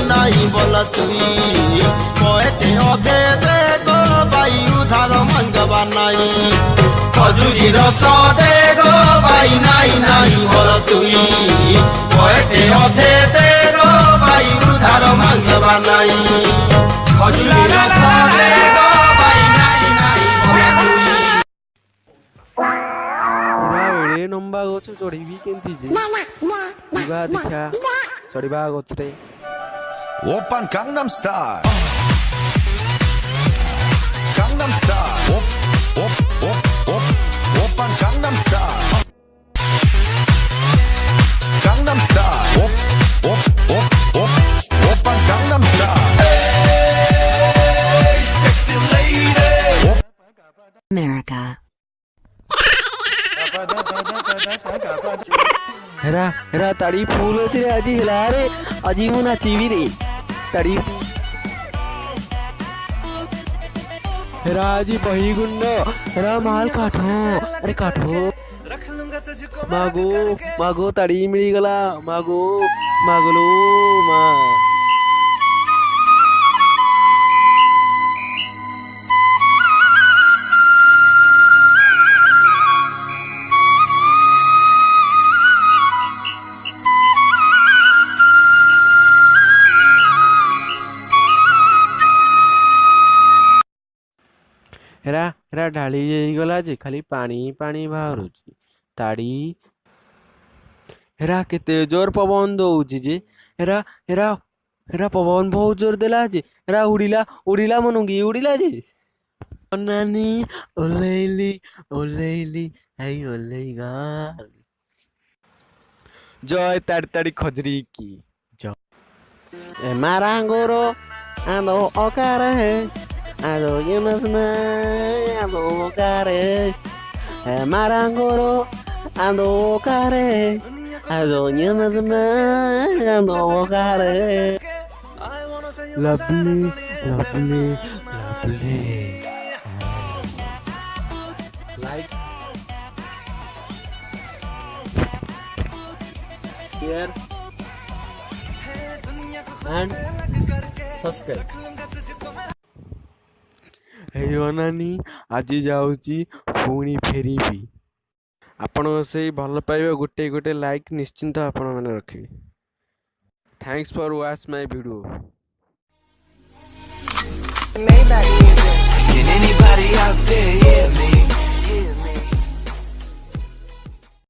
नहीं बोल तुई पोएटे अधे दे गो भाई उधार मंगवा नहीं खजुरी रस दे गो भाई नहीं बोल तुई पोएटे अधे दे गो भाई उधार मंगवा नहीं खजुरी रस दे गो भाई नहीं बोल तुई एड़े लंबा गछ चढ़ी केमती जे दिवा देखा चढ़ा गछ रे Oppan Gangnam Style. Gangnam Style. Oppan Gangnam Style. Gangnam Style. Oppan Gangnam Style. Hey, sexy lady. America. Hera Hera ताड़ी फूल अच्छे रे अजी हिला रे अजी मु नाची भी रे ताड़ी हेरा अजी बही गुंड हेरा माल काटो अरे काटो मागो मागो ताड़ी मिली गला मागो मागलो मा हेरा हेरा ढाली गला जे खाली पानी पानी बाहर ताड़ी हेरा केते जोर पवन दौची जे हेरा हेरा हेरा पवन बहुत जोर देला जे हेरा उड़ीला उड़ीला मनुंगी उड़ीला जे नानी ओलेली हाय ओलेगा जय ताड़ी ताड़ी खजरी की जय मारांगोरो आंदो ओकार है Ado yemasma ado care marangoro ando care ado yemasma ando care lovely lovely lovely like share and subscribe हे अनानी आज जाऊँगी पुणी फेरी आपण से भल पाइबा गोटे गोटे लाइक निश्चिंत आपण मैंने रखिए thanks for watch my video Can anybody out there hear me?